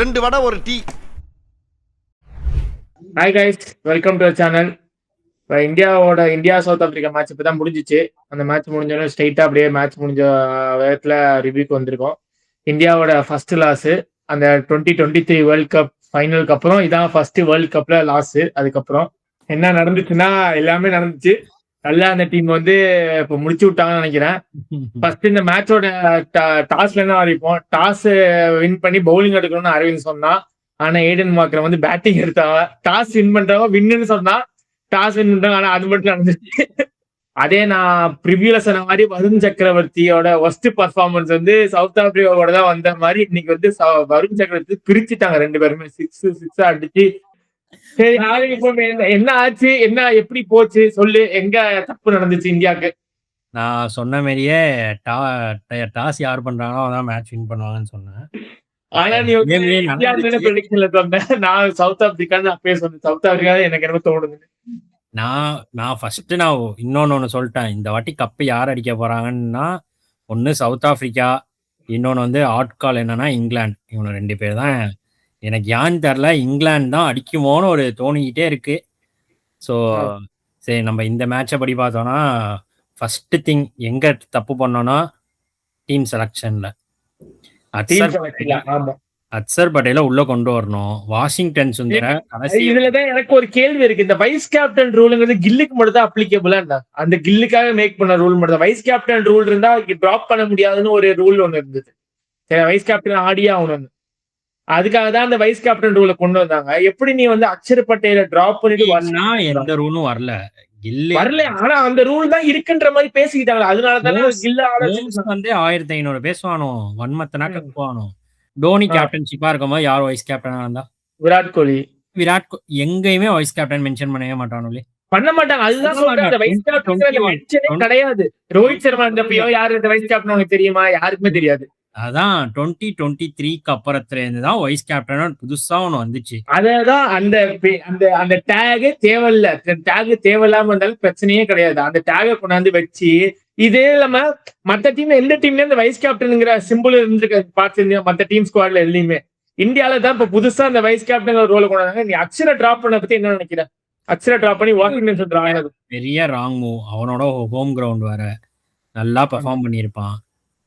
2 வடை ஒரு tea. Hi guys, welcome to channel. இப்போ India south Africa match இப்போ தான் முடிஞ்சிச்சு. அந்த மேட்ச் முடிஞ்சோடனே ஸ்ட்ரைட்டாக அப்படியே மேட்ச் முடிஞ்ச வேகத்தில் ரிவ்யூக்கு வந்திருக்கோம். இந்தியாவோட ஃபர்ஸ்ட் லாஸு அந்த 2023 வேர்ல்ட் கப் ஃபைனலுக்கு அப்புறம் இதான் ஃபர்ஸ்ட் வேர்ல்ட் கப்ல லாஸு. அதுக்கப்புறம் என்ன நடந்துச்சுன்னா எல்லாமே நடந்துச்சு. நல்லா அந்த டீம் வந்து இப்போ முடிச்சு விட்டாங்கன்னு நினைக்கிறேன். ஃபர்ஸ்ட் இந்த மேட்சோட டாஸ்ல என்ன ஆரம்பிப்போம். டாஸ் வின் பண்ணி பவுலிங் எடுக்கணும்னு அரவிந்த் சொன்னா. ஆனா ஏடன் மார்க்கர் வந்து பேட்டிங் எடுத்தாங்க. டாஸ் வின் பண்றவங்க வின்னு சொன்னா டாஸ் வின் பண்றாங்க. ஆனா அது மட்டும் நடந்துச்சு. அதே நான் ப்ரிவியூல சொன்ன மாதிரி வருண் சக்கரவர்த்தியோட ஒஸ்ட் பர்ஃபார்மன்ஸ் வந்து சவுத் ஆப்பிரிக்காவோட தான் வந்த மாதிரி இன்னைக்கு வந்து வருண் சக்கரவர்த்தி பிரிச்சுட்டாங்க. 2 பேருமே சிக்ஸ் அடிச்சு. சரி, என்ன ஆச்சு, என்ன எப்படி போச்சு சொல்லு. எங்க தப்பு நடந்துச்சு இந்தியாவுக்கு? நான் சொன்ன மாதிரியே டாஸ் யார் பண்றாங்களோ அதான் மேட்ச் வின் பண்ணுவாங்கன்னு சொன்னேன். ஆனா நீ ப்ரெடிக்ஷன்ல சொன்ன, நான் சவுத் ஆப்பிரிக்கான்னு அப்பயே சொன்னேன். சவுத் ஆப்பிரிக்கா எனக்கு என்ன தோணுது. நான் ஃபர்ஸ்ட் இன்னொன்னு சொல்லிட்டேன். இந்த வாட்டி கப்பு யார் அடிக்க போறாங்கன்னா ஒன்னு சவுத் ஆப்பிரிக்கா, இன்னொன்னு வந்து ஆட்கால் என்னன்னா இங்கிலாந்து. இவங்க 2 பேர் தான். எனக்கு யான்னு தெரியல, இங்கிலாந்து தான் அடிக்குமோன்னு ஒரு தோணிக்கிட்டே இருக்கு. ஸோ சரி, நம்ம இந்த மேட்சை படி பார்த்தோம்னா ஃபர்ஸ்ட் திங் எங்க தப்பு பண்ணோம்னா டீம் செலக்ஷன்ல அக்சர் பட்டேல உள்ள கொண்டு வரணும். வாஷிங்டன் சுந்தர இதுலதான் எனக்கு ஒரு கேள்வி இருக்கு. இந்த வைஸ் கேப்டன் ரூல்ங்கிறது கில்லுக்கு மட்டும் தான் அப்ளிகபிளா? அந்த கில்லுக்காக மேக் பண்ண ரூல் மட்டும் தான். வைஸ் கேப்டன் ரூல் இருந்தா டிராப் பண்ண முடியாதுன்னு ஒரு ரூல் ஒண்ணு இருந்தது. சரி, வைஸ் கேப்டன் ஆடியா ஆகணும். அதுக்காக தான் அந்த வைஸ் கேப்டன் ரூலை கொண்டு வந்தாங்க. எப்படி நீ வந்து அக்ஷர் பட்டேல டிராப் பண்ணிட்டு எந்த ரூலும் வரல வரல. ஆனா அந்த ரூல் தான் இருக்குன்ற மாதிரி பேசிக்கிட்டாங்க. அதனாலதான் வந்து 1500 பேசுவானோ, வன்மத்தனா கக்குவானோ. தோனி கேப்டன்ஷிப்பா இருக்கும்போது யார் வைஸ் கேப்டனா இருந்தா? விராட் கோலி. எங்கேயுமே வைஸ் கேப்டன் மென்ஷன் பண்ணவே மாட்டானே, பண்ண மாட்டாங்க. அதுதான் சொல்றேன், வைஸ் கேப்டன் கிடையாது. ரோஹித் சர்மா இருந்தப்பயோ யாரு இந்த வைஸ் கேப்டன் உனக்கு தெரியுமா? யாருக்குமே தெரியாது. அதான் 2023க்கு அப்புறத்துல இருந்து தான் வைஸ் கேப்டன் புதுசா ஒண்ணு வந்துச்சு. அதான் அந்த டேக் தேவையில்ல. டேக் தேவையில்லாம இருந்தாலும் பிரச்சனையே கிடையாது. அந்த டேகை கொண்டாந்து வச்சு இதே இல்லாம மத்த டீம்ல எந்த டீம்ல இந்த வைஸ் கேப்டனுங்கிற சிம்பிள் இருந்திருக்க பார்த்து மத்த டீம் ஸ்குவாட்ல எதுலையுமே. இந்தியாவில தான் இப்ப புதுசா அந்த வைஸ் கேப்டன் ரோல் கொண்டாங்க. நீ அக்ஷரை டிராப் பண்ண பத்தி என்ன நினைக்கிற? அக்ஷரை டிராப் பண்ணி வாஷிங்டன் டிரா ஆனது பெரிய ராங் மூவ். அவனோட ஹோம் கிரவுண்ட் வேற, நல்லா பெர்ஃபார்ம் பண்ணியிருப்பான்.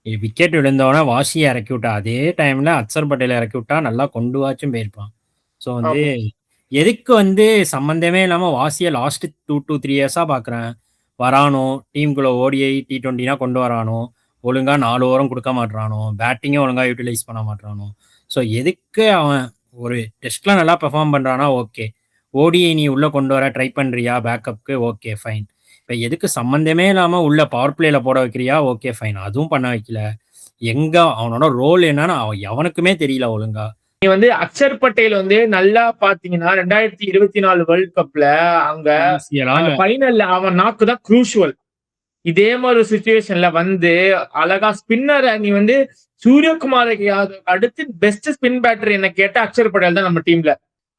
விக்கெட் விழுந்தவன வாஷியை இறக்கி விட்டா, அதே டைம்ல அக்சர் பட்டேல இறக்கி விட்டா நல்லா கொண்டு வாச்சும் போயிருப்பான். ஸோ வந்து எதுக்கு வந்து சம்மந்தமே இல்லாம வாசியை லாஸ்ட் 2 to 3 இயர்ஸா பாக்குறேன். வரானோ டீமுக்குள்ள ஓடிஐ T20 கொண்டு வரானோ, ஒழுங்கா 4 ஓவரும் கொடுக்க மாட்டானோ, பேட்டிங்கும் ஒழுங்கா யூட்டிலைஸ் பண்ண மாட்டானோ. ஸோ எதுக்கு அவன் ஒரு டெஸ்ட்ல நல்லா பெர்ஃபார்ம் பண்றானா ஓகே, ஓடிஐ நீ உள்ள கொண்டு வர ட்ரை பண்றியா பேக்கப்க்கு, ஓகே ஃபைன். இப்போ எதுக்கு சம்மந்தமே இல்லாம உள்ள பவர் பிளேல போட வைக்கிறியா, ஓகே ஃபைன். அதுவும் பண்ண வைக்கல. எங்க அவனோட ரோல் என்னன்னு எவனுக்குமே தெரியல ஒழுங்கா. நீ வந்து அக்ஷர் பட்டேல் வந்து நல்லா பாத்தீங்கன்னா 2024 வேர்ல்ட் கப்ல அங்க ஃபைனல்ல அவன் நாக்கு தான் குரூஷுவல். இதே மாதிரி ஒரு சிச்சுவேஷன்ல வந்து அழகா ஸ்பின்னரை நீ வந்து சூரியகுமார் யாதவ் அடுத்து பெஸ்ட் ஸ்பின் பேட்டர் என்ன கேட்ட அக்ஷர் பட்டேல் தான் நம்ம டீம்ல.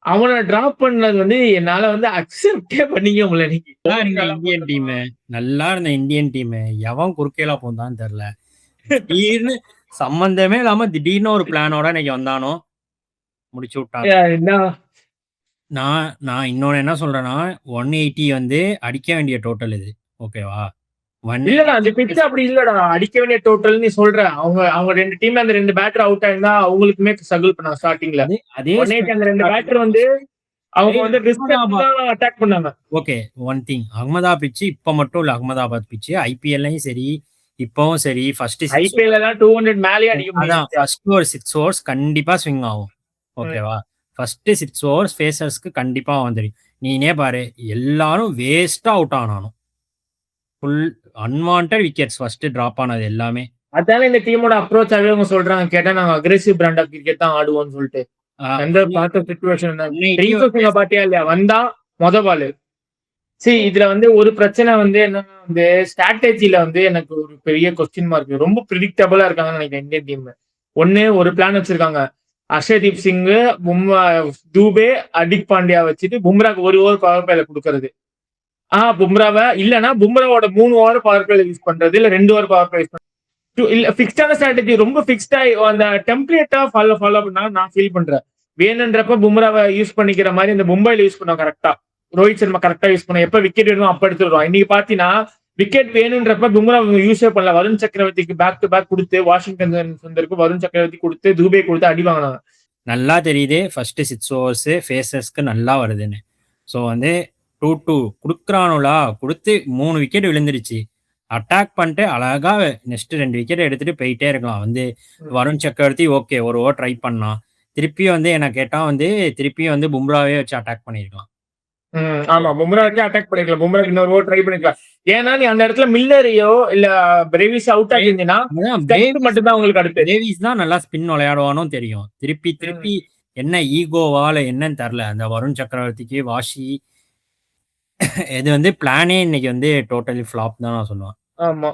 அவனை டிராப் பண்ணது வந்து என்னால வந்து அக்செப்டே பண்ணிக்க முடியல. இந்தியன் டீம் நல்லா இருந்த இந்தியன் டீம் எவன் குறுக்கேலா போந்தான்னு தெரியல. திடீர்னு சம்பந்தமே இல்லாம திடீர்னு ஒரு பிளானோட இன்னைக்கு வந்தானோ முடிச்சு விட்டான். நான் இன்னொன்னு என்ன சொல்றேன்னா 180 வந்து அடிக்க வேண்டிய டோட்டல் இது, ஓகேவா? இல்லடா அந்த பிட்ச் அப்படி இல்லடா அடிக்க வேண்டிய டோட்டல் நீ சொல்ற. அவங்க 2 டீம்ல அந்த 2 பேட்டர் அவுட் ஆயிருந்தா அவங்களுக்குமே ஸ்ட்ரகிள் பண்ணாங்க ஸ்டார்டிங்ல. அதே அந்த 2 பேட்டர் வந்து அவங்க வந்து அட்டாக் பண்ணாங்க. Okay, one thing, Ahmedabad pitch இப்ப மட்டும் இல்ல, அகமதாபாத் பிட்ச் ஐபிஎல்லையும் சரி இப்பவும் சரி ஃபர்ஸ்ட் ஐபிஎல் எல்லாம் 200 மேலே அடிக்க முடியும். ஃபர்ஸ்ட் ஒரு 6 ஓவர்ஸ் கண்டிப்பா ஸ்விங் ஆகும், ஓகேவா? ஃபர்ஸ்ட் 6 ஓவர்ஸ் ஃபேசர்ஸ்க்கு கண்டிப்பா வந்துடும். நீனே பாரு, எல்லாரும் வேஸ்டா அவுட் ஆனாலும் full unwanted wickets first drop ஆனது எல்லாமே. அதால இந்த டீமோட அப்ரோச்சாவே அவங்க சொல்றாங்க, கேட்டா நாங்க அக்ரெசிவ் பிராண்ட் ஆஃப் கிரிக்கெட் தான் ஆடுவோம்னு சொல்லிட்டு. எந்த பார்த்த சிச்சுவேஷன் பாட்டியா இல்லையா வந்தா மொத பால். சரி, இதுல வந்து ஒரு பிரச்சனை வந்து என்னன்னா வந்து ஸ்ட்ராட்டஜில வந்து எனக்கு ஒரு பெரிய கொஸ்டின் மார்க். ரொம்ப ப்ரிடிக்டபிளா இருக்காங்கன்னு நினைக்கிறேன் இந்தியன் டீம். ஒரு பிளான் வச்சிருக்காங்க, ஹர்ஷதீப் சிங், தூபே, ஹர்திக் பாண்டியா வச்சுட்டு பும்ராக்கு 1 ஓவர் பவர் பிளேல கொடுக்கறது. பும்ராவை இல்லைன்னா பும்ராவோட 3 ஓவர் பவர் பிளே யூஸ் பண்றது, இல்ல 2 ஓவர் பவர் பிளே யூஸ் பண்றது. இல்ல ஃபிக்ஸ்டான ஸ்ட்ராட்டஜி ரொம்ப ஃபிக்ஸ்டா அந்த டெம்ப்ளேட்டா ஃபாலோ பண்ணா நான் ஃபீல் பண்றேன். வேணுன்றப்ப பும்ராவ யூஸ் பண்ணிக்கிற மாரி இந்த மும்பைல யூஸ் பண்ணுவாங்க கரெக்ட்டா. ரோஹித் சர்மா கரெக்ட்டா யூஸ் பண்ண எப்ப விக்கெட் வேணுமோ அப்ப எடுத்துடுவான். இன்னைக்கு பாத்தீங்கன்னா விக்கெட் வேணுன்றப்ப பும்ரா யூஸே பண்ணல. வருண் சக்கரவர்த்திக்கு பேக் டு பேக் குடுத்து, வாஷிங்டன் சுந்தருக்கு வருண் சக்கரவர்த்தி குடுத்து, துபே குடுத்து அடி வாங்குனாங்க. நல்லா தெரியுது ஃபர்ஸ்ட் 6 ஓவர்ஸ் ஃபேஸர்ஸ்க்கு நல்லா வருதுன்னு. ஸோ வந்து 2-2 குடுக்குறானுலா குடுத்து 3 விக்கெட் விழுந்துருச்சு. அட்டாக் பண்ணிட்டு அழகா நெக்ஸ்ட் 2 விக்கெட் எடுத்துட்டு போயிட்டே இருக்கலாம். வந்து வருண் சக்கரவர்த்தி ஓகே ஒரு ஓவர் ட்ரை பண்ணான். திருப்பியும் வந்து என்ன கேட்டா வந்து திருப்பியும் வந்து பும்ராவே வச்சு அட்டாக் பண்ணிருக்கலாம். ஆமா. பும்ராவுக்கே அட்டாக் பண்ணிருக்கலாம். பும்ராக்கு இன்னொரு ஓவர் ட்ரை பண்ணிருக்கலாம். ஏன்னா நீ அந்த இடத்துல மில்லரையோ இல்ல பிரேவிஸ் அவுட் ஆகியிருந்தீங்கன்னா மட்டும் தான் உங்களுக்கு அடுத்து. பிரேவிஸ் தான் நல்லா ஸ்பின் விளையாடுவானோ தெரியும். திருப்பி என்ன ஈகோவால என்னன்னு தெரியல. அந்த வருண் சக்கரவர்த்திக்கு வாஷி இது வந்து பிளானே இன்னைக்கு வந்து டோட்டலி ஃபிளாப் தான் நான் சொல்லுவேன். ஆமா.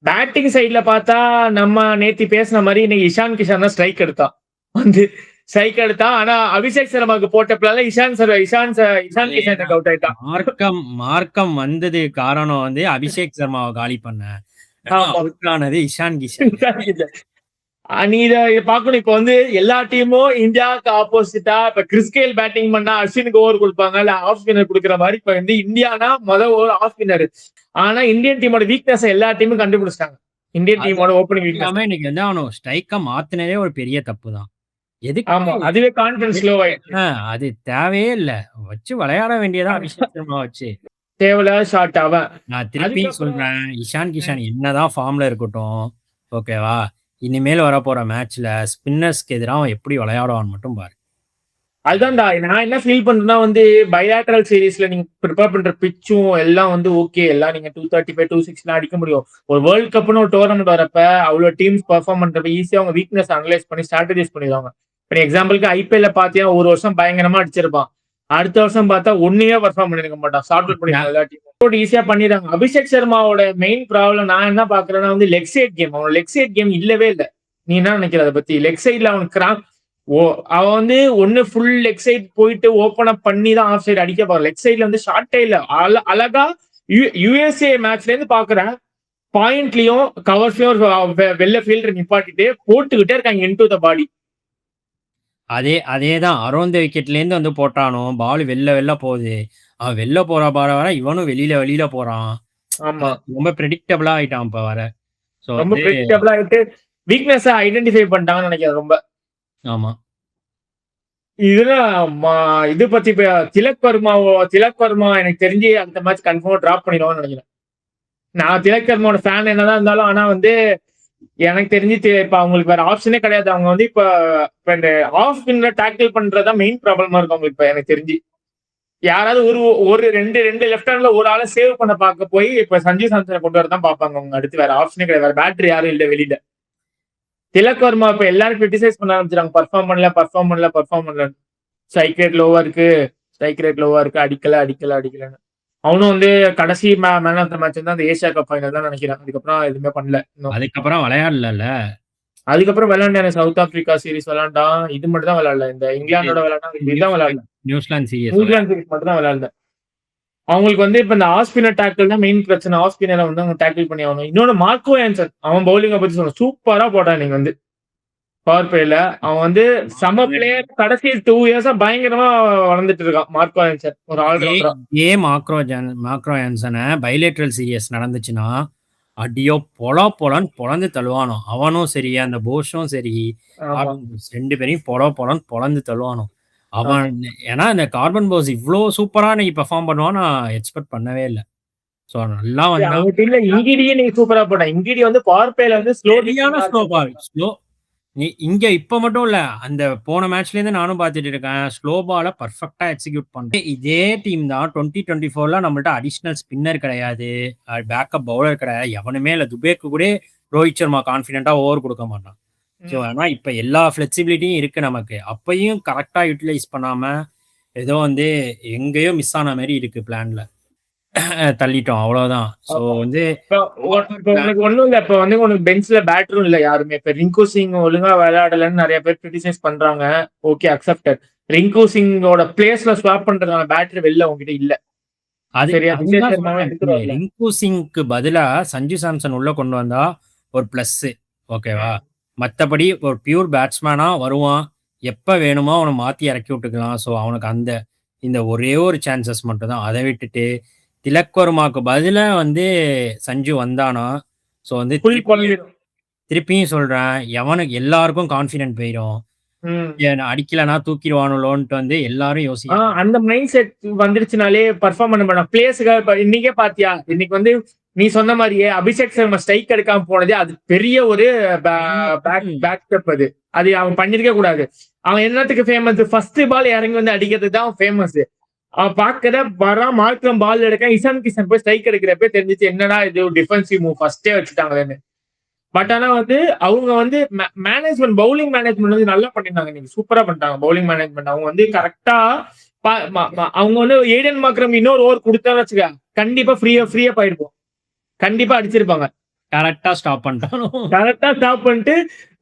பேட்டிங் சைடுல பார்த்தா நம்ம நேத்தி பேசின மாதிரி இன்னைக்கு இஷான் கிஷான் தான் ஸ்ட்ரைக் எடுத்தான். வந்து ஸ்ட்ரைக் எடுத்தான். ஆனா அபிஷேக் சர்மாக்கு போட்ட பிளால இஷான் கிஷான் அவுட் ஆயிட்டான். மார்க்கம் வந்தது காரணம் வந்து அபிஷேக் சர்மாவை காலி பண்ண அவுட் ஆனது இஷான் கிஷான். நீ இதை பார்க்கணும். இப்ப வந்து எல்லா டீமும் இந்தியாவுக்கு ஆப்போசிட்டா இப்ப கிறிஸ்கேல் பேட்டிங் பண்ணா அஸ்வினுக்கு ஓவர் கொடுப்பாங்க இல்ல ஆஃப் ஸ்பின்னர் கொடுக்குற மாதிரி இப்ப வந்து இந்தியானா ஓவர் ஆஃப் ஸ்பின்னர். ஆனா இந்தியன் டீமோட வீக்னஸ் எல்லா டீமும் கண்டுபிடிச்சிட்டாங்க. இந்தியன் டீமோட ஓப்பனிங் வீக்னஸ் இன்னைக்கு வந்து அவனு ஸ்ட்ரைக்கா மாத்தினதே ஒரு பெரிய தப்பு தான். எதுக்கு அதுவே கான்ஃபிடன்ஸ் ஸ்லோ ஆயிடுச்சு. அது தேவையே இல்ல. வச்சு விளையாட வேண்டியதான் அபிஷேக் சர்மா வச்சு. தேவையில்லாத ஷாட் அவன். நான் திருப்பி சொல்றேன் இஷான் கிஷான் என்னதான் ஃபார்ம்ல இருக்கட்டும் ஓகேவா, இனிமேல் வரப்போற மேட்ச்ல ஸ்பின்னர்ஸ்க்கு எதிராக அவன் எப்படி விளையாடுவான்னு மட்டும் பாரு. அதுதான்டா நான் என்ன ஃபீல் பண்றேன்னா வந்து பைலேட்டரல் சீரீஸ்ல நீங்க ப்ரிப்பேர் பண்ற பிச்சும் எல்லாம் வந்து ஓகே, எல்லாம் நீங்க 235 260 அடிக்க முடியும். ஒரு வேர்ல்ட் கப்னு ஒரு டோர்னமெண்ட் வரப்ப அவ்வளவு டீம்ஸ் பெர்ஃபார்ம் பண்றப்ப ஈஸியா அவங்க வீக்னஸ் அனலைஸ் பண்ணி ஸ்ட்ராட்டஜைஸ் பண்ணிடுவாங்க. இப்போ எக்ஸாம்பிளுக்கு ஐபிஎல்ல பாத்தியா ஒரு வருஷம் பயங்கரமா அடிச்சிருப்பான், அடுத்த வருஷம் பார்த்தா ஒன்னையே பெர்ஃபார்ம் பண்ணிருக்க மாட்டான். ஷார்ட் அவுட் பண்ணிடுவாங்க எல்லா டீமும் ஈஸியா பண்ணிடுறாங்க. அபிஷேக் சர்மாவோட மெயின் ப்ராப்ளம் நான் என்ன பாக்குறேன்னா வந்து லெக் சைட் கேம். அவனோட லெக் சைட் கேம் இல்லவே இல்லை. நீ என்ன நினைக்கிற அதை பத்தி? லெக் சைட்ல அவனுக்கு அவன் வந்து ஒன்னு ஃபுல் லெக் சைட் போயிட்டு ஓபன் அப் பண்ணி தான் ஆஃப் சைடு அடிக்க போறான். லெக் சைட்ல வந்து ஷார்ட்டே இல்ல. அழகா யுஎஸ்ஏ மேட்ச்ல இருந்து பாக்குறேன் பாயிண்ட்லயும் கவர்ஸ்லயும் வெள்ள ஃபீல்டர் நிப்பாட்டிட்டு போட்டுக்கிட்டே இருக்காங்க இன்டு த பாடி. அதேதான் அரௌண்ட் விக்கெட்ல இருந்து வந்து போட்டானோ பால் வெளில போகுது. அவன் வெளில போற வர இவனும் வெளியில போறான். ஆமா, ரொம்ப ப்ரெடிக்டபிளா ஆயிட்டான் இப்ப வர. ரொம்ப ப்ரெடிக்டபிளா ஆயிட்டு வீக்னஸ் ஐடென்டிஃபை பண்ணிட்டாங்கன்னு நினைக்கிறேன் ரொம்ப. ஆமா, இது பத்தி திலக் வர்மா எனக்கு தெரிஞ்சு அந்த மேட்ச் கன்ஃபார்மா டிராப் பண்ணிடுவான்னு நினைக்கிறேன். நான் திலக் வர்மாவோட ஃபேன் என்னதான் இருந்தாலும் ஆனா வந்து எனக்கு தெரிஞ்சு இப்ப அவங்களுக்கு வேற ஆப்ஷனே கிடையாது. அவங்க வந்து இப்ப இந்த ஆஃப் ஸ்பின்ல டேக்கிள் பண்றதா மெயின் ப்ராப்ளமா இருக்கும் அவங்களுக்கு. இப்ப எனக்கு தெரிஞ்சு யாராவது ஒரு ரெண்டு லெஃப்ட் ஹேண்ட்ல ஒரு ஆளை சேவ் பண்ண பார்க்க போய் இப்ப சஞ்சு சாம்சனை கொண்டு வரதான் பார்ப்பாங்க அவங்க. அடுத்து வேற ஆப்ஷனே கிடையாது. வேற பேட்டரி யாரும் இல்லை வெளியில. திலக் வர்மா இப்ப எல்லாரும் கிரிட்டிசைஸ் பண்ண ஆரம்பிச்சிருக்காங்க. பர்ஃபார்ம் பண்ணல. ஸ்ட்ரைக் ரேட் லோவா இருக்கு, அடிக்கலன்னு. அவனும் வந்து கடைசி மேன் ஆஃப் த மேட்ச் வந்து அந்த ஏசியா கப் ஃபைனல் தான் நினைக்கிறேன். அதுக்கப்புறம் எதுவுமே பண்ணல. அதுக்கப்புறம் விளையாடல. அதுக்கப்புறம் விளையாண்டான் சவுத் ஆப்பிரிக்கா சீரிஸ் விளையாண்டான். இது மட்டும் தான் விளையாடல. இந்த இங்கிலாந்தோட விளையாண்டா நியூசிலாந்து சீரிஸ் மட்டும் தான் விளையாடல. அவங்களுக்கு வந்து இப்ப இந்த ஆஃப் ஸ்பின்னர் டேக்கிள் தான் மெயின் பிரச்சனை. ஆஃப் ஸ்பின்னரை வந்து அவங்க டேக்கிள் பண்ணி ஆகணும். இன்னொன்னு மார்க்கோ ஆன்சன் அவன் பவுலிங்கை பத்தி சொன்ன சூப்பரா போட்டான். நீங்க வந்து பவர் பிளேல அவன் வந்து சம பிளேயர். கடைசி 2 இயர்ஸா பயங்கரமா வளர்ந்துட்டு இருக்கான் மார்க்கோ ஆன்சன். ஒரு ஆல்ரவுண்டரா மார்க்கோ ஆன்சனை பைலேட்ரல் சீரியஸ் நடந்துச்சுன்னா அடியோ பொலன்னு பொழந்து தள்ளுவானோ. அவனும் சரி அந்த போஷும் சரி 2 பேரையும் பொழந்து தள்ளுவானோ அவன். ஏன்னா இந்த கார்பன் போஸ் இவ்வளவு சூப்பரா நீங்க பெர்ஃபார்ம் பண்ணுவான் நான் எக்ஸ்பெக்ட் பண்ணவே இல்லை. சோ நல்லா வந்து இங்கிடியே நீங்க சூப்பரா போட்டான். இங்கிடி வந்து பவர் பிளேல வந்து ஸ்லோ நீ இங்க இப்ப மட்டும் இல்ல அந்த போன மேட்ச்ல இருந்து நானும் பாத்துட்டு இருக்கேன். ஸ்லோ பால பர்ஃபெக்டா எக்ஸிக்யூட் பண்றேன். இதே டீம் தான் 2024ல நம்மள்ட்ட அடிஷனல் ஸ்பின்னர் கிடையாது, பேக்கப் பவுலர் கிடையாது, எவனுமே இல்ல. துபேக்கு கூட ரோஹித் சர்மா கான்பிடென்ட்டா ஓவர் கொடுக்க மாட்டான். ஸோ ஆனா இப்ப எல்லா பிளெக்சிபிலிட்டியும் இருக்கு நமக்கு. அப்பையும் கரெக்டா யூட்டிலைஸ் பண்ணாம ஏதோ வந்து எங்கேயோ மிஸ் ஆன மாதிரி இருக்கு. பிளான்ல தள்ளிட்டோம் அவ்வளவுதான். சோ வந்து ஒண்ணும் இல்ல. இப்ப வந்து உனக்கு பெஞ்ச்ல பேட்டரும் இல்ல யாருமே. இப்ப ரிங்கு சிங் ஒழுங்கா விளையாடலன்னு நிறைய பேர் கிரிட்டிசைஸ் பண்றாங்க. Okay, accepted. ரிங்கு சிங்கோட பிளேஸ்ல ஸ்வாப் பண்றதுக்கான பேட்டரி வெளில உங்ககிட்ட இல்ல. ரிங்கு சிங்க்கு பதிலா சஞ்சு சாம்சன் உள்ள கொண்டு வந்தா ஒரு ப்ளஸ். ஓகேவா? மத்தபடி ஒரு பியூர் பேட்ஸ்மேனா வருவான். எப்ப வேணுமோ அவன மாத்தி இறக்கி விட்டுக்கலாம். ஸோ அவனுக்கு இந்த ஒரே ஒரு சான்சஸ் மட்டும் தான். அத விட்டுட்டு திலக் வர்மாக்கு பதிலா வந்து சஞ்சு வந்தானா, ஸோ வந்து ஃபுல் குழம்பிடும். திருப்பியும் சொல்றேன். எவனுக்கு எல்லாருக்கும் கான்ஃபிடென்ட் போயிரும். அடிக்கலனா தூக்கிருவானுலோன்ட்டு வந்து எல்லாரும் யோசிக்கிறாங்க. அந்த மைண்ட் செட் வந்துருச்சுனாலே பெர்ஃபார்ம் பண்ண மாட்டான். பிளேயர்ஸுக்காக இப்ப இன்னைக்கே பாத்தியா? இன்னைக்கு வந்து நீ சொன்ன மாதிரியே அபிஷேக் சர்மா ஸ்ட்ரைக் எடுக்காம போனதே அது பெரிய ஒரு பேக் ஸ்டெப் அது. அது அவன் பண்ணிருக்க கூடாது. அவன் என்னத்துக்கு ஃபேமஸ்? ஃபர்ஸ்ட் பால் இறங்கி வந்து அடிக்கிறதுக்கு தான் ஃபேமஸ். அவன் பாக்கற மார்க்கம் பால் எடுக்க இசான் கிஷன் போய் ஸ்ட்ரைக் எடுக்கிறப்ப தெரிஞ்சிச்சு என்னடா இது டிஃபென்சிவ் மூவ் ஃபர்ஸ்டே வச்சுட்டாங்கன்னு. பட் ஆனா வந்து அவங்க வந்து மேனேஜ்மெண்ட் பவுலிங் மேனேஜ்மெண்ட் வந்து நல்லா பண்ணிருந்தாங்க. இன்னைக்கு சூப்பரா பண்ணிட்டாங்க பவுலிங் மேனேஜ்மெண்ட். அவங்க வந்து கரெக்டா அவங்க வந்து ஏடன் மார்க்ரம் இன்னொரு ஓவர் கொடுத்தான்னு வச்சுக்க, கண்டிப்பா ஃப்ரீயா போயிருப்போம். கண்டிப்பா அடிச்சிருப்பாங்க. கரெக்டா ஸ்டாப் பண்ணிட்டானோ. கரெக்டா ஸ்டாப் பண்ணிட்டு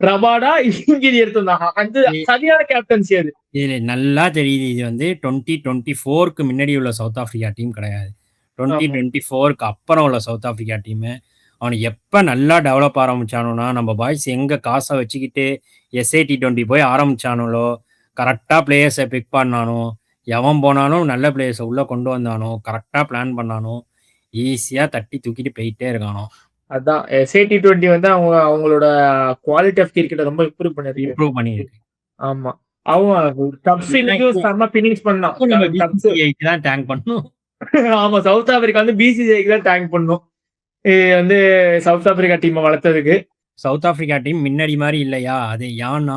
ரபாடா இங்கிரி எடுத்திருந்தாங்க. அது சரியான கேப்டன்சி அது. இதுல நல்லா தெரியுது. இது வந்து 2024க்கு முன்னாடி உள்ள சவுத் ஆப்பிரிக்கா டீம் கிடையாது. 2024க்கு அப்புறம் உள்ள சவுத் ஆப்பிரிக்கா டீமு. அவனுக்கு எப்ப நல்லா டெவலப் ஆரம்பிச்சானுன்னா, நம்ம பாய்ஸ் எங்க காசை வச்சுக்கிட்டு SA T20 போய் ஆரம்பிச்சானுங்களோ, கரெக்டா பிளேயர்ஸை பிக் பண்ணானோ, எவன் போனாலும் நல்ல பிளேயர்ஸை உள்ள கொண்டு வந்தானோ, கரெக்டா பிளான் பண்ணானோ, ஈஸியா தட்டி தூக்கிட்டு போயிட்டே இருக்கானோ. அதான் SA T20 வந்து அவங்களோட குவாலிட்டி ஆஃப் கிரிக்கெட்டை ரொம்ப இம்ப்ரூவ் பண்ணிருக்கு. ஆமா. அவன் டப்ஸ் இன்னைக்கு செம்ம பினிஷ் பண்ணான். நம்ம BCCIக்கு தான் தேங்க் பண்ணணும். ஆமா, சவுத் ஆப்பிரிக்கா வந்து BCCIக்கு தான் தேங்க் பண்ணும். வந்து சவுத் ஆப்பிரிக்கா டீமை வளர்த்ததுக்கு. சவுத் ஆப்பிரிக்கா டீம் முன்னாடி மாதிரி இல்லையா? அது ஏன்னா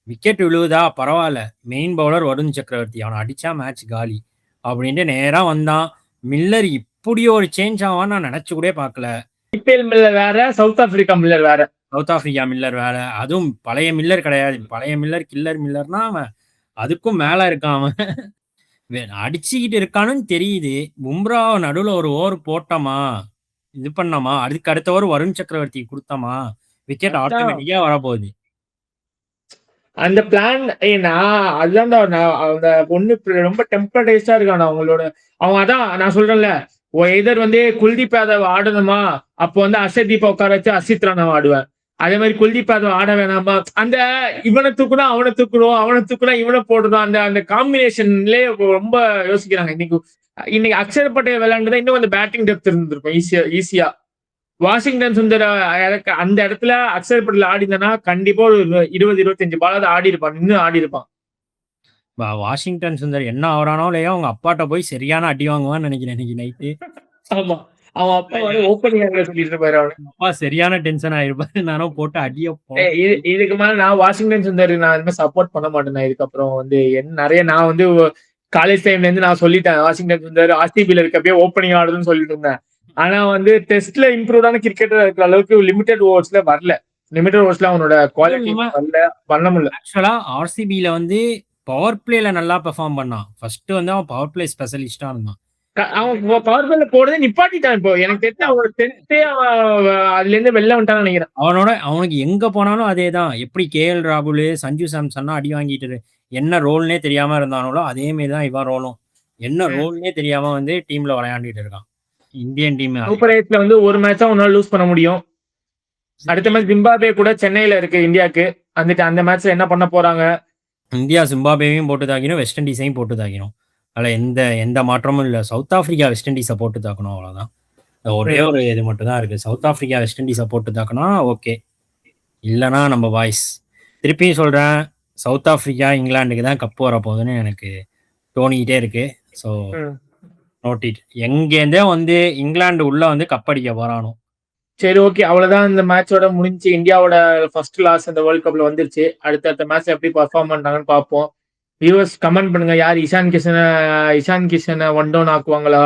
விக்கெட் விழுவுதா பரவாயில்ல, மெயின் பவுலர் வருண் சக்கரவர்த்தி அவனை அடிச்சா மேட்ச் காலி அப்படின்ட்டு நேரா வந்தான். மில்லர் இப்படி ஒரு சேஞ்ச் ஆவான்னு நான் நினைச்சு கூட பார்க்கல. IPL மில்லர் வேற, சவுத் ஆப்பிரிக்கா மில்லர் வேற. சவுத் ஆப்பிரிக்கா மில்லர் வேற, அதுவும் பழைய மில்லர் கிடையாது. பழைய மில்லர் கில்லர் மில்லர்னா அவன் அதுக்கும் மேல இருக்கான். அவன் அடிச்சுக்கிட்டு இருக்கான்னு தெரியுது. பும்ரா நடுவில் ஒரு ஓவர் போட்டோமா, இது பண்ணோமா, அதுக்கு அடுத்த ஓவர் வருண் சக்கரவர்த்தி கொடுத்தோமா, விக்கெட் ஆட்டோமேட்டிக்கா வரப்போகுது. அந்த பிளான் அதுதான் அந்த பொண்ணு ரொம்ப டெம்பரடைஸ்டா இருக்கான் அவங்களோட. அவங்க அதான் நான் சொல்றேன்ல, எதர் வந்து குல்தீப் யாதவ் ஆடணுமா, அப்போ வந்து அசதீப்பை உட்கார வச்சு அசித் ராணாவை ஆடுவேன். அதே மாதிரி குல்தீப் யாதவ் ஆட வேணாமா, அந்த இவனை தூக்குனா அவனை தூக்கணும், அவனை தூக்குனா இவனை போடுறோம், அந்த அந்த காம்பினேஷன்லயே ரொம்ப யோசிக்கிறாங்க. இன்னைக்கு அக்ஷர் பட்டேல் விளையாண்டுதான் இன்னும் அந்த பேட்டிங் டெப்த் இருந்திருக்கும் ஈஸியா. வாஷிங்டன் சுந்தர் அந்த இடத்துல அக்ஷர் பட்டேல் ஆடினா கண்டிப்பா ஒரு 20-25 பாலாவது ஆடி இருப்பான், இன்னும் ஆடி இருப்பான். வாஷிங்டன் சுந்தர் என்ன ஆவறானோ இல்லையோ அவங்க அப்பாட்ட போய் சரியான அடி வாங்குவான்னு நினைக்கிறேன் இன்னைக்கு நைட்டு. ஆமா, அவன் அப்பா வந்து ஓப்பனிங் சொல்லிட்டு இருப்பாரு. அப்பா சரியான டென்ஷன் ஆயிருப்பாரு. நானும் போட்டு அடிய இதுக்கு மேல நான் வாஷிங்டன் சுந்தர் நான் சப்போர்ட் பண்ண மாட்டேன். இதுக்கப்புறம் வந்து நிறைய நான் வந்து காலேஜ் டைம்ல இருந்து நான் சொல்லிட்டேன், வாஷிங்டன் சுந்தர் RCBல இருக்கப்பயே ஓப்பனிங் ஆடுதுன்னு சொல்லிட்டு இருந்தேன். ஆனா வந்து டெஸ்ட்ல இம்ப்ரூவ்டான கிரிக்கெட்டர் இருக்கிற அளவுக்கு லிமிடெட் ஓவர்ஸ்ல வரல. லிமிடெட் ஓவர்ஸ்ல அவனோட குவாலிட்டி வரல, பண்ண முடியல. ஆக்சுவலா RCBல வந்து பவர் பிளேல நல்லா பெர்ஃபார்ம் பண்ணான். ஃபர்ஸ்ட் வந்து அவன் பவர் பிளே ஸ்பெஷலிஸ்டா இருந்தான். அவன் பவர் பிளேல போடுறதே நிப்பாட்டிட்டான். இப்போ எனக்கு தெரிஞ்சு அவனோட டென்த்தே அதுல இருந்து வெளில வந்துட்டான்னு நினைக்கிறேன். அவனுக்கு எங்க போனாலும் அதேதான். எப்படி KL ராகுல், சஞ்சு சாம்சன் அடி வாங்கிட்டு என்ன ரோல்னே தெரியாம இருந்தானோ அதே மாதிரி தான் இவன் ரோலும். என்ன ரோல்னே தெரியாம வந்து டீம்ல விளையாண்டுட்டு இருக்கான். இந்தியன் டீம் சூப்பர் 8ல வந்து ஒரு மேட்ச் தான் உன்னால லூஸ் பண்ண முடியும். அடுத்த மேட்ச் ஜிம்பாப்வே கூட சென்னையில இருக்கு இந்தியாவுக்கு. அந்த மேட்ச்ல என்ன பண்ண போறாங்க? இந்தியா ஜிம்பாப்வேவையும் போட்டு தாக்கணும், வெஸ்ட் இண்டீஸையும் போட்டு தாக்கணும். அதில் எந்த மாற்றமும் இல்லை. சவுத் ஆப்பிரிக்கா வெஸ்ட் இண்டீஸை போட்டு தாக்கணும், அவ்வளோதான். ஒரே ஒரு இது மட்டும் தான் இருக்கு. சவுத் ஆப்பிரிக்கா வெஸ்ட் இண்டீஸை போட்டு தாக்கணும், ஓகே. இல்லைனா நம்ம பாய்ஸ். திருப்பியும் சொல்றேன், சவுத் ஆப்பிரிக்கா இங்கிலாந்துக்கு தான் கப்பு வரப்போகுதுன்னு எனக்கு தோணிக்கிட்டே இருக்கு. ஸோ நோட்டிட் எங்கேருந்தே வந்து இங்கிலாந்து உள்ள வந்து கப்படிக்க போறானோ. சரி, ஓகே, அவ்வளவுதான். இந்த மேட்சோட முடிஞ்சு. இந்தியாவோட ஃபர்ஸ்ட் லாஸ் இந்த வேர்ல்ட் கப்ல வந்துருச்சு. அடுத்த மேட்ச் எப்படி பர்ஃபார்ம் பண்றாங்கன்னு பார்ப்போம். வியூவர்ஸ் கமெண்ட் பண்ணுங்க, யார் இஷான் கிஷனை ஒன் டவுன் ஆக்குவாங்களா,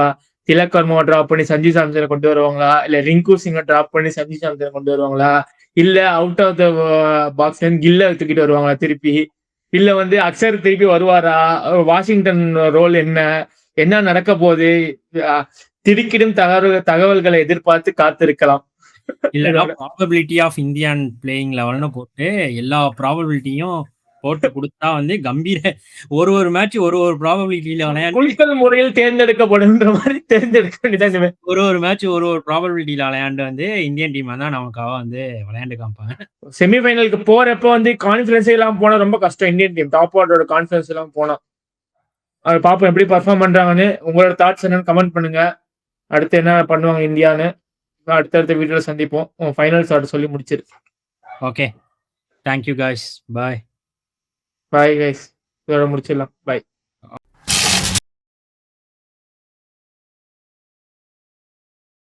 திலக் வர்மாவை டிராப் பண்ணி சஞ்சு சாம்சனை கொண்டு வருவாங்களா, இல்ல ரிங்கு சிங்கை டிராப் பண்ணி சஞ்சு சாம்சனை கொண்டு வருவாங்களா, இல்ல அவுட் ஆஃப் த பாக்ஸ்ல இருந்து கில்ல தூக்கிட்டு வருவாங்களா திருப்பி, இல்ல வந்து அக்ஷர் திருப்பி வருவாரா, வாஷிங்டன் ரோல் என்ன நடக்க போகுது, திடுக்கிடும் தகவல்களை எதிர்பார்த்து காத்திருக்கலாம். இல்லைன்னா ப்ராபபிலிட்டி ஆஃப் இந்தியன் பிளேயிங் லெவல்னு போட்டு எல்லா ப்ராபபிலிட்டியும் போட்டு குடுத்தா வந்து கம்பீர ஒரு மேட்ச் ஒரு ப்ராபபிலிட்டில விளையாண்டு குலுக்கல் முறையில் தேர்ந்தெடுக்கப்படும்ன்ற மாதிரி தேர்ந்தெடுக்க வேண்டியதான் இனிமே. ஒரு மேட்ச் ஒரு ப்ராபபிலிட்டில விளையாண்டு வந்து இந்தியன் டீம் தான் நமக்காக வந்து விளையாண்டு காமிப்பாங்க. செமிஃபைனலுக்கு போறப்ப வந்து கான்ஃபிடன்ஸே இல்லாம போனா ரொம்ப கஷ்டம். இந்தியன் டீம் டாப் ஆர்டரோட கான்ஃபிடன்ஸ் இல்லாம போனா. அது பார்ப்போம் எப்படி பெர்ஃபார்ம் பண்றாங்கன்னு. உங்களோட தாட்ஸ் என்னன்னு கமெண்ட் பண்ணுங்க. அடுத்து என்ன பண்ணுவாங்க இந்தியான்னு. அடுத்தடுத்த வீடியோல சந்திப்போம். ஃபைனல்ஸ் ஆட சொல்லி முடிச்சிரு. Okay. Thank you guys. Bye. Bye guys. இதோட முடிச்சிடலாம். பாய்.